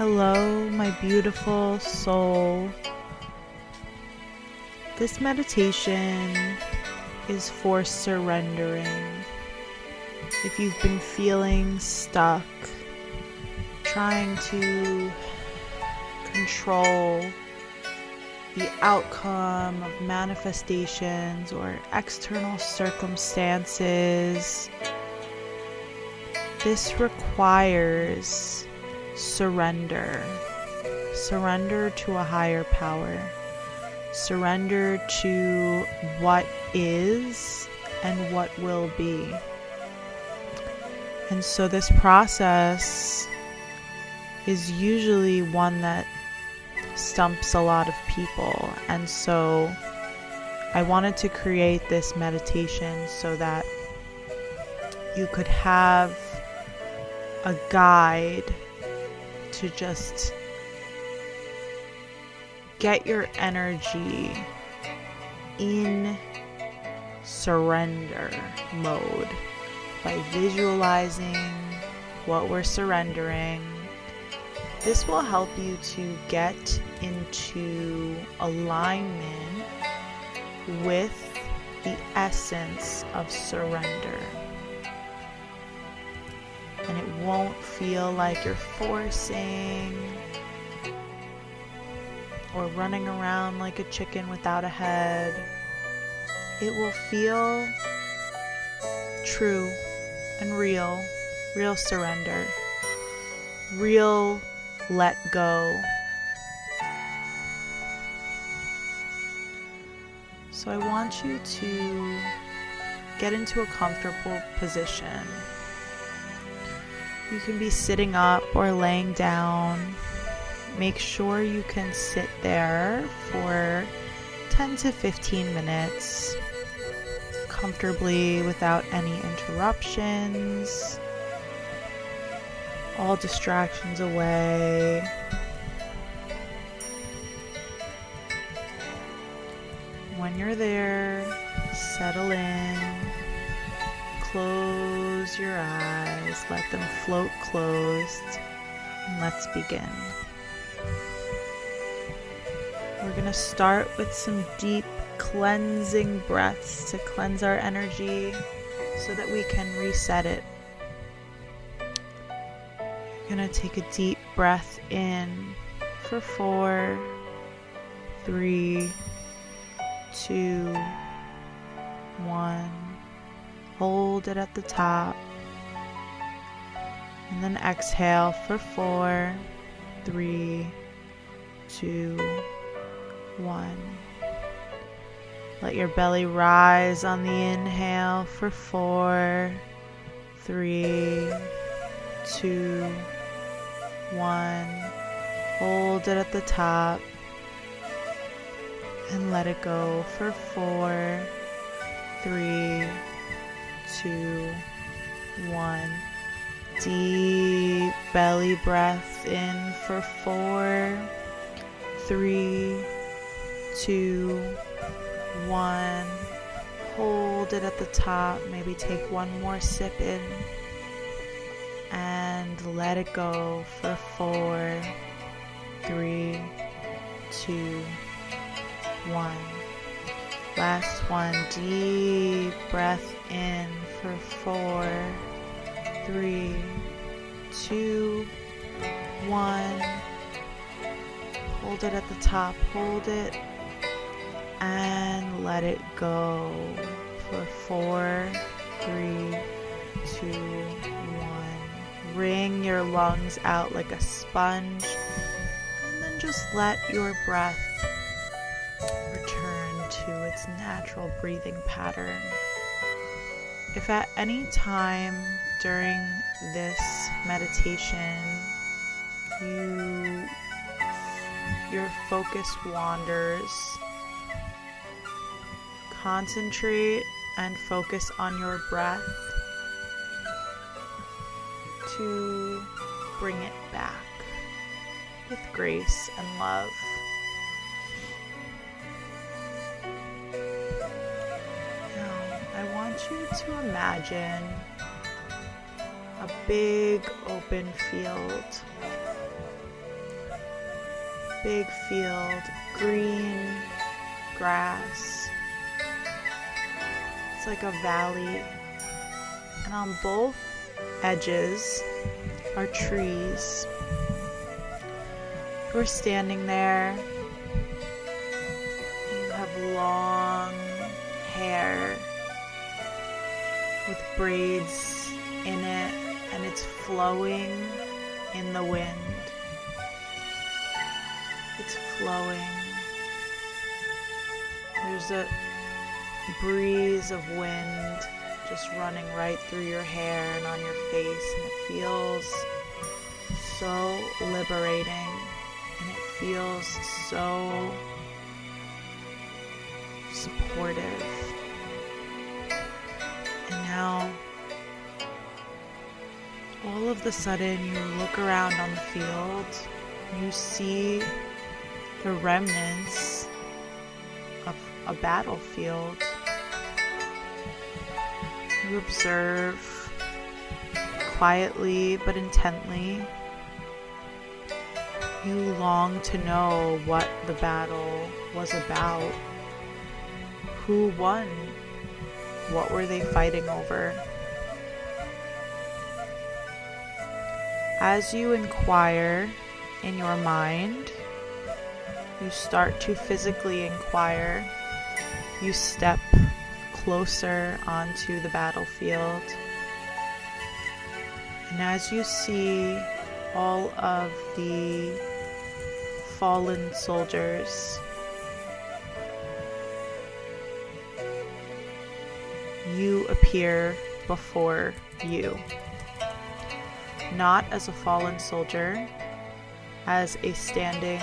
Hello, my beautiful soul. This meditation is for surrendering. If you've been feeling stuck, trying to control the outcome of manifestations or external circumstances, this requires surrender. Surrender to a higher power. Surrender to what is and what will be. And so this process is usually one that stumps a lot of people. And so I wanted to create this meditation so that you could have a guide to just get your energy in surrender mode by visualizing what we're surrendering. This will help you to get into alignment with the essence of surrender. And it won't feel like you're forcing or running around like a chicken without a head. It will feel true and real surrender, real let go. So I want you to get into a comfortable position. You can be sitting up or laying down. Make sure you can sit there for 10 to 15 minutes comfortably without any interruptions. All distractions away. When you're there, settle in. Close your eyes, let them float closed, and let's begin. We're going to start with some deep cleansing breaths to cleanse our energy so that we can reset it. You're going to take a deep breath in for 4, 3, 2, 1. Hold it at the top, and then exhale for 4, 3, 2, 1. Let your belly rise on the inhale for 4, 3, 2, 1. Hold it at the top and let it go for 4, 3, 2, 1. Deep belly breath in for 4, 3, 2, 1. Hold it at the top. Maybe take one more sip in and let it go for 4, 3, 2, 1. Last one. Deep breath in for 4, 3, 2, 1. Hold it at the top. Hold it and let it go for 4, 3, 2, 1. Wring your lungs out like a sponge, and then just let your breath return to its natural breathing pattern. If at any time during this meditation your focus wanders, concentrate and focus on your breath to bring it back with grace and love. Now, I want you to imagine a big open field big field, green grass. It's like a valley. And on both edges are trees. You're standing there. You have long hair with braids in it, and it's flowing in the wind. It's flowing. There's a breeze of wind just running right through your hair and on your face, and it feels so liberating, and it feels so supportive. And now, all of the sudden, you look around on the field, and you see the remnants of a battlefield. You observe quietly but intently. You long to know what the battle was about. Who won? What were they fighting over? As you inquire in your mind, you start to physically inquire. You step closer onto the battlefield. And as you see all of the fallen soldiers, you appear before you. Not as a fallen soldier, as a standing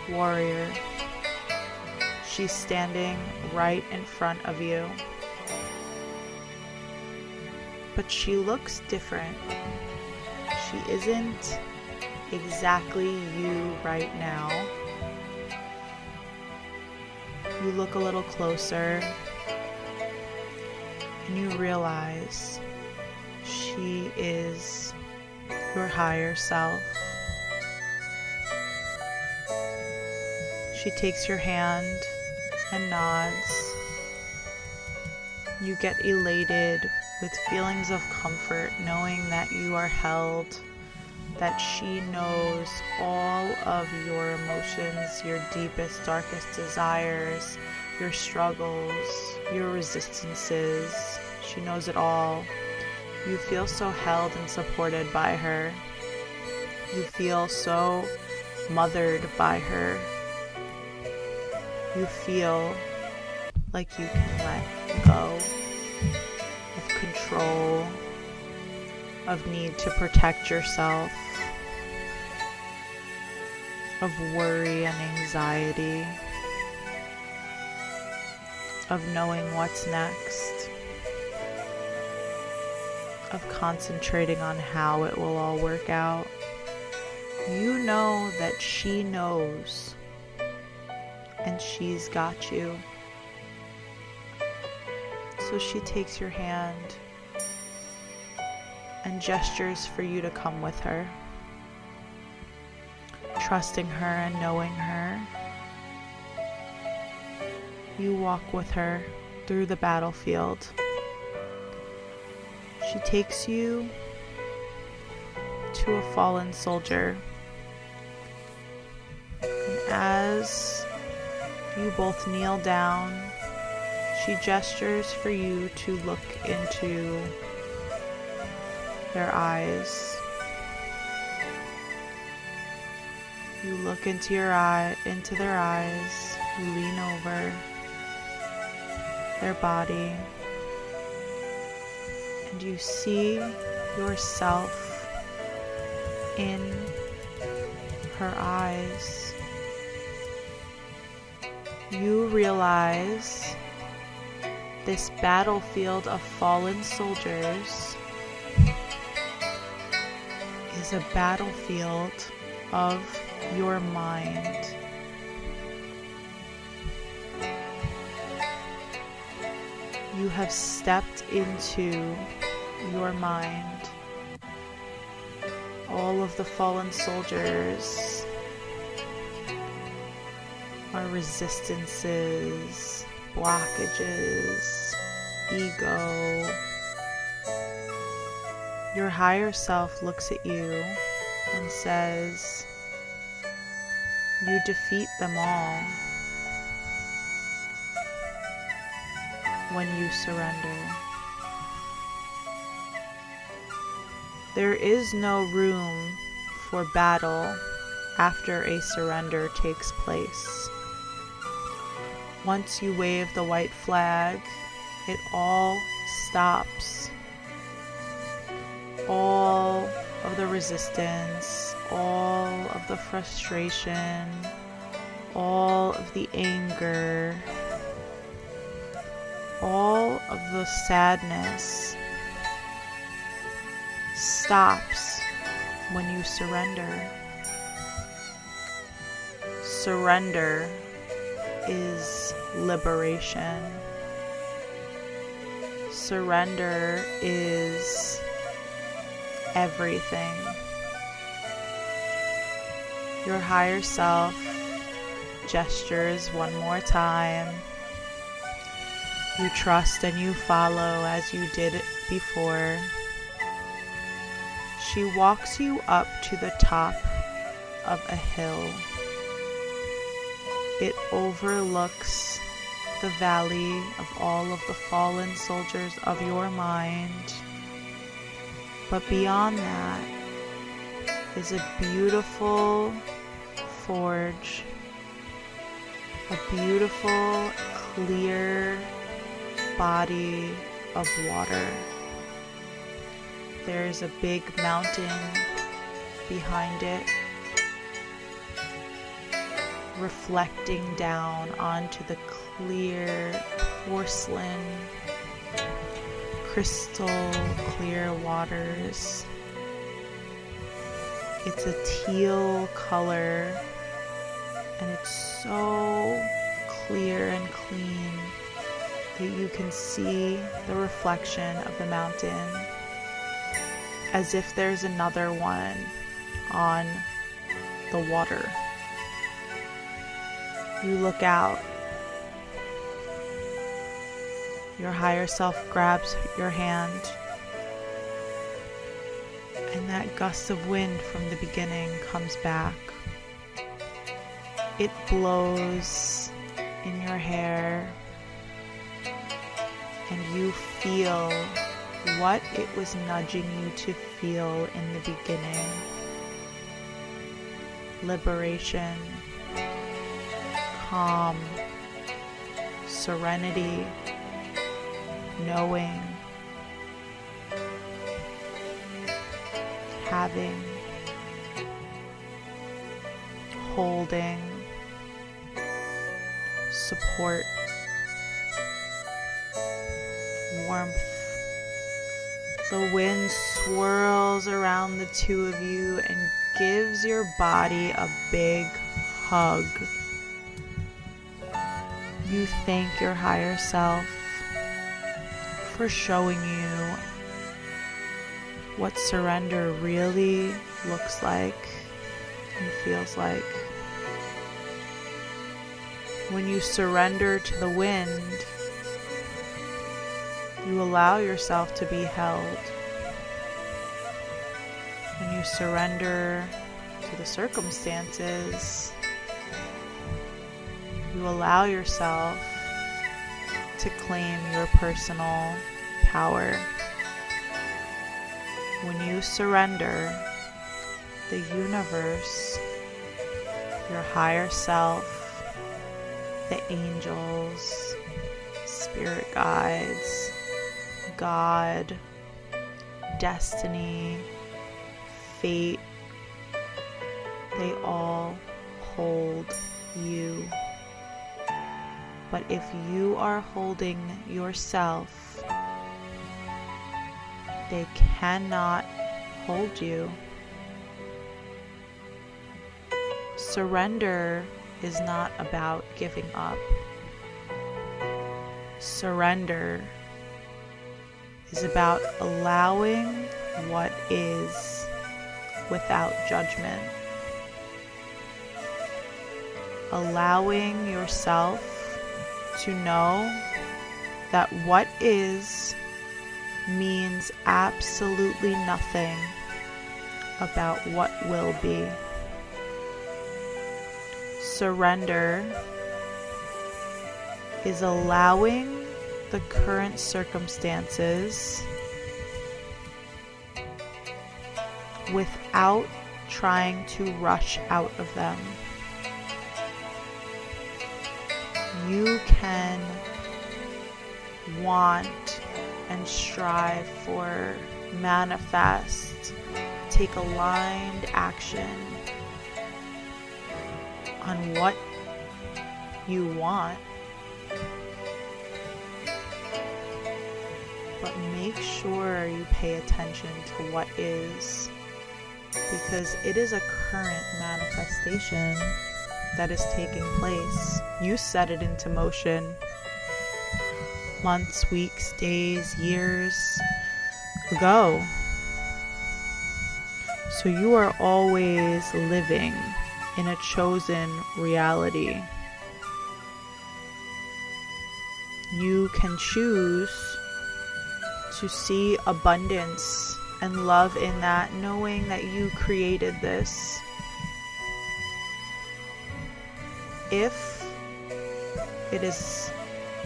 warrior. She's standing right in front of you. But she looks different. She isn't exactly you right now. You look a little closer and you realize she is your higher self. She takes your hand and nods. You get elated with feelings of comfort, knowing that you are held, that she knows all of your emotions, your deepest, darkest desires, your struggles, your resistances. She knows it all. You feel so held and supported by her. You feel so mothered by her. You feel like you can let go of control, of need to protect yourself, of worry and anxiety, of knowing what's next, of concentrating on how it will all work out. You know that she knows, and she's got you. So she takes your hand and gestures for you to come with her. Trusting her and knowing her, you walk with her through the battlefield. She takes you to a fallen soldier. And as you both kneel down, she gestures for you to look into their eyes. You look into their eyes, you lean over their body, and you see yourself in her eyes. You realize this battlefield of fallen soldiers is a battlefield of your mind. You have stepped into your mind. All of the fallen soldiers our resistances, blockages, ego. Your higher self looks at you and says, you defeat them all when you surrender. There is no room for battle after a surrender takes place. Once you wave the white flag, it all stops. All of the resistance, all of the frustration, all of the anger, all of the sadness stops when you surrender. Surrender is liberation. Surrender is everything. Your higher self gestures one more time. You trust and you follow as you did it before. She walks you up to the top of a hill. It overlooks the valley of all of the fallen soldiers of your mind. But beyond that is a beautiful forge, a beautiful, clear body of water. There's a big mountain behind it, reflecting down onto the clear porcelain, crystal clear waters. It's a teal color, and it's so clear and clean that you can see the reflection of the mountain as if there's another one on the water. You look out. Your higher self grabs your hand, and that gust of wind from the beginning comes back. It blows in your hair, and you feel what it was nudging you to feel in the beginning. Liberation, calm, serenity, knowing, having, holding, support, warmth. The wind swirls around the two of you and gives your body a big hug. You thank your higher self for showing you what surrender really looks like and feels like. When you surrender to the wind, you allow yourself to be held. When you surrender to the circumstances, you allow yourself to claim your personal power. When you surrender, the universe, your higher self, the angels, spirit guides, God, destiny, fate, they all hold you. But if you are holding yourself, they cannot hold you. Surrender is not about giving up. Surrender is about allowing what is without judgment. allowing yourself to know that what is means absolutely nothing about what will be. Surrender is allowing the current circumstances without trying to rush out of them. You can want and strive for, manifest, take aligned action on what you want, but make sure you pay attention to what is, because it is a current manifestation that is taking place. You set it into motion months, weeks, days, years ago. So you are always living in a chosen reality. You can choose to see abundance and love in that, knowing that you created this. If it is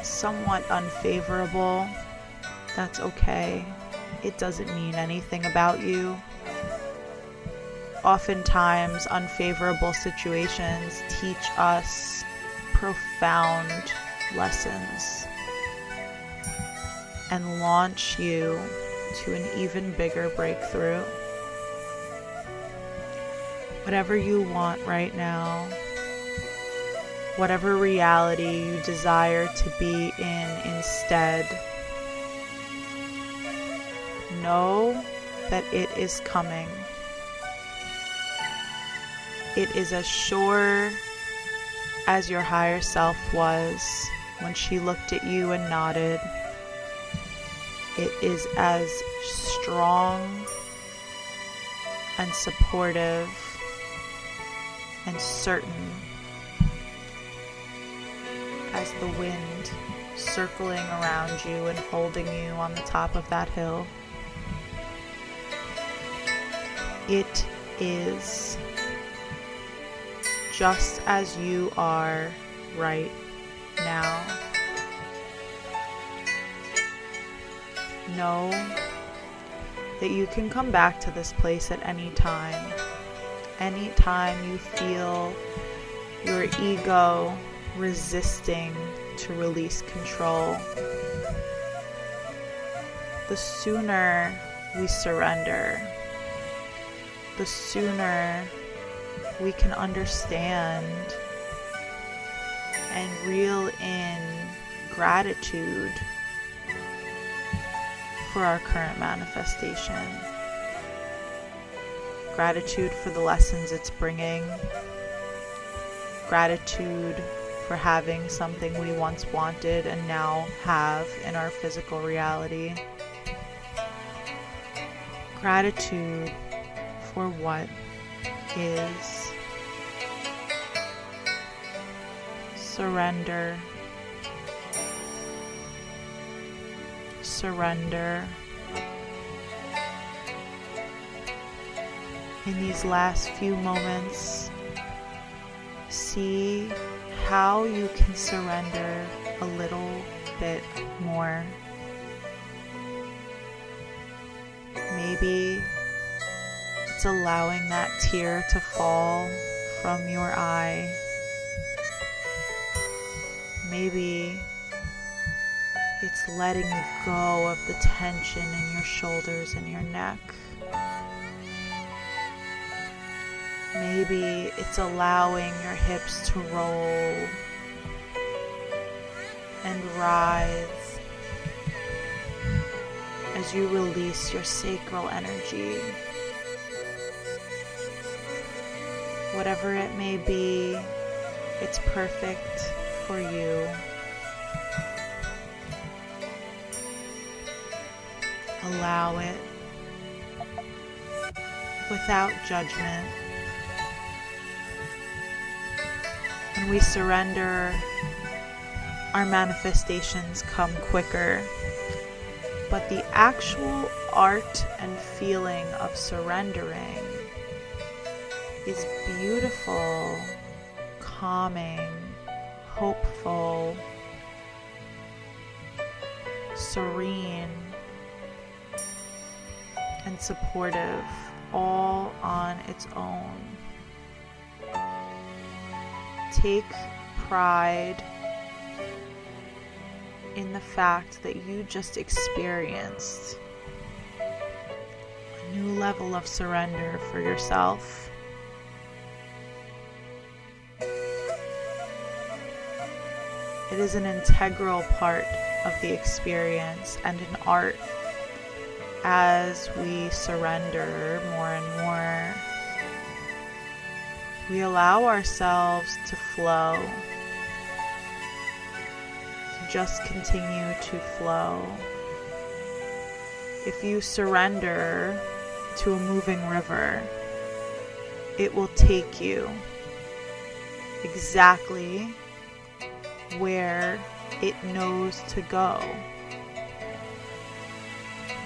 somewhat unfavorable, that's okay. It doesn't mean anything about you. Oftentimes, unfavorable situations teach us profound lessons and launch you to an even bigger breakthrough. Whatever you want right now, whatever reality you desire to be in instead, know that it is coming. It is as sure as your higher self was when she looked at you and nodded. It is as strong and supportive and certain as the wind circling around you and holding you on the top of that hill. It is just as you are right now. Know that you can come back to this place at any time. Anytime you feel your ego resisting to release control. The sooner we surrender, the sooner we can understand and reel in gratitude for our current manifestation. Gratitude for the lessons it's bringing. Gratitude for having something we once wanted and now have in our physical reality. Gratitude for what is. Surrender. Surrender. In these last few moments, see how you can surrender a little bit more. Maybe it's allowing that tear to fall from your eye. Maybe it's letting go of the tension in your shoulders and your neck. Maybe it's allowing your hips to roll and rise as you release your sacral energy. Whatever it may be, it's perfect for you. Allow it without judgment. When we surrender, our manifestations come quicker. But the actual art and feeling of surrendering is beautiful, calming, hopeful, serene, and supportive, all on its own. Take pride in the fact that you just experienced a new level of surrender for yourself. It is an integral part of the experience and an art as we surrender more and more. We allow ourselves to flow, to just continue to flow. If you surrender to a moving river, it will take you exactly where it knows to go,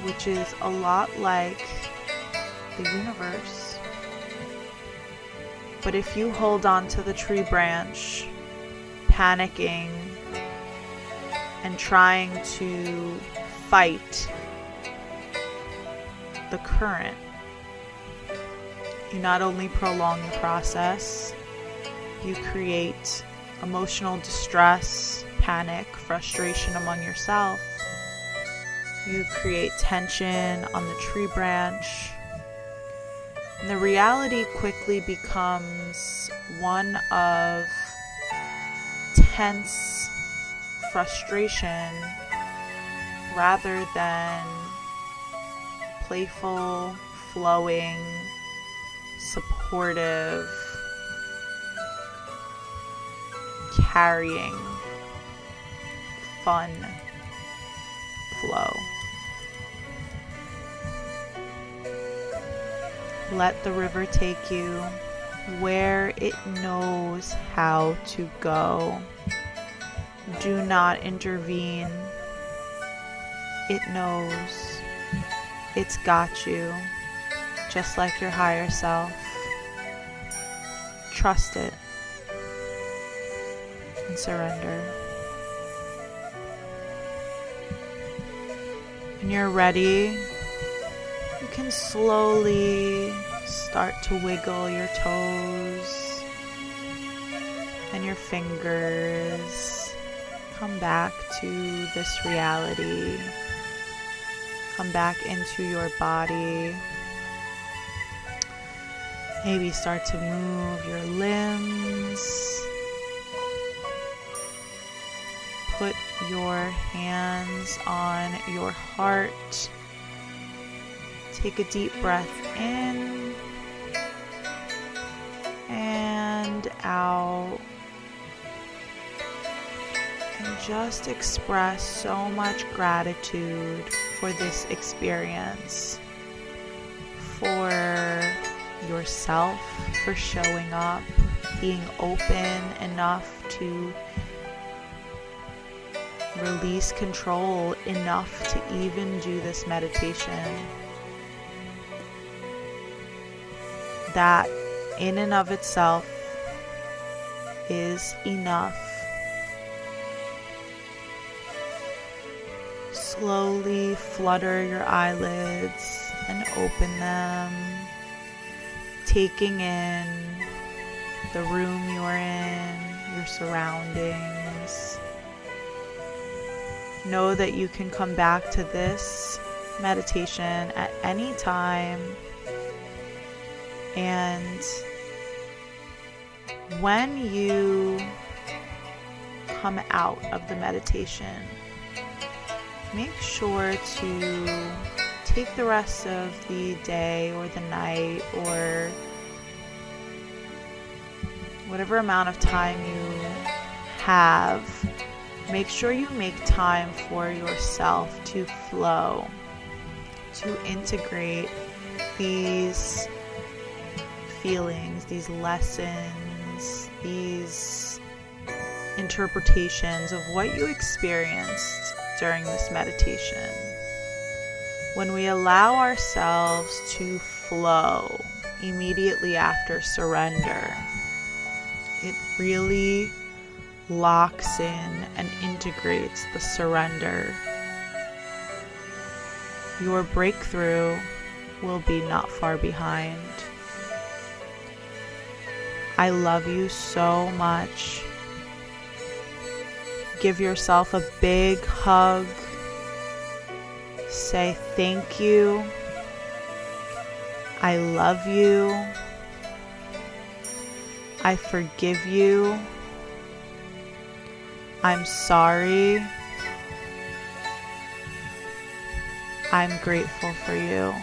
which is a lot like the universe. But if you hold on to the tree branch, panicking and trying to fight the current, you not only prolong the process, you create emotional distress, panic, frustration among yourself. You create tension on the tree branch. And the reality quickly becomes one of tense frustration rather than playful, flowing, supportive, carrying, fun flow. Let the river take you where it knows how to go. Do not intervene. It knows. It's got you, just like your higher self. Trust it and surrender. When you're ready, you can slowly start to wiggle your toes and your fingers. Come back to this reality. Come back into your body. Maybe start to move your limbs. Put your hands on your heart. Take a deep breath in and out. And just express so much gratitude for this experience, for yourself, for showing up, being open enough to release control enough to even do this meditation. That in and of itself is enough. Slowly flutter your eyelids and open them, taking in the room you're in, your surroundings. Know that you can come back to this meditation at any time. And when you come out of the meditation, make sure to take the rest of the day or the night or whatever amount of time you have. Make sure you make time for yourself to flow, to integrate these feelings, these lessons, these interpretations of what you experienced during this meditation. When we allow ourselves to flow immediately after surrender, it really locks in and integrates the surrender. Your breakthrough will be not far behind. I love you so much. Give yourself a big hug. Say thank you. I love you. I forgive you. I'm sorry. I'm grateful for you.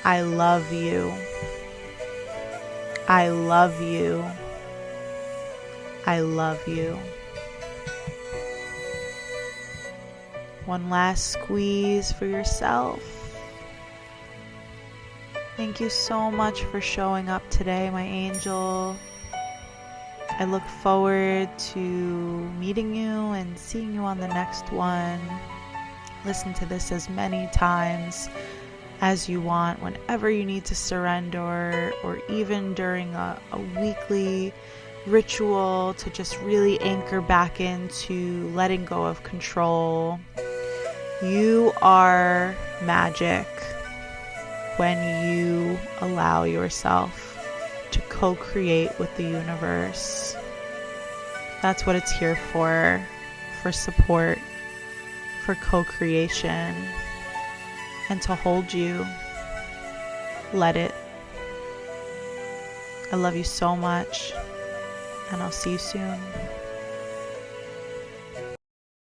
I love you. I love you. I love you. One last squeeze for yourself. Thank you so much for showing up today, my angel. I look forward to meeting you and seeing you on the next one. Listen to this as many times as you want, whenever you need to surrender, or even during a weekly ritual to just really anchor back into letting go of control. You are magic when you allow yourself to co-create with the universe. That's what it's here for support, for co-creation, and to hold you. Let it. I love you so much, and I'll see you soon.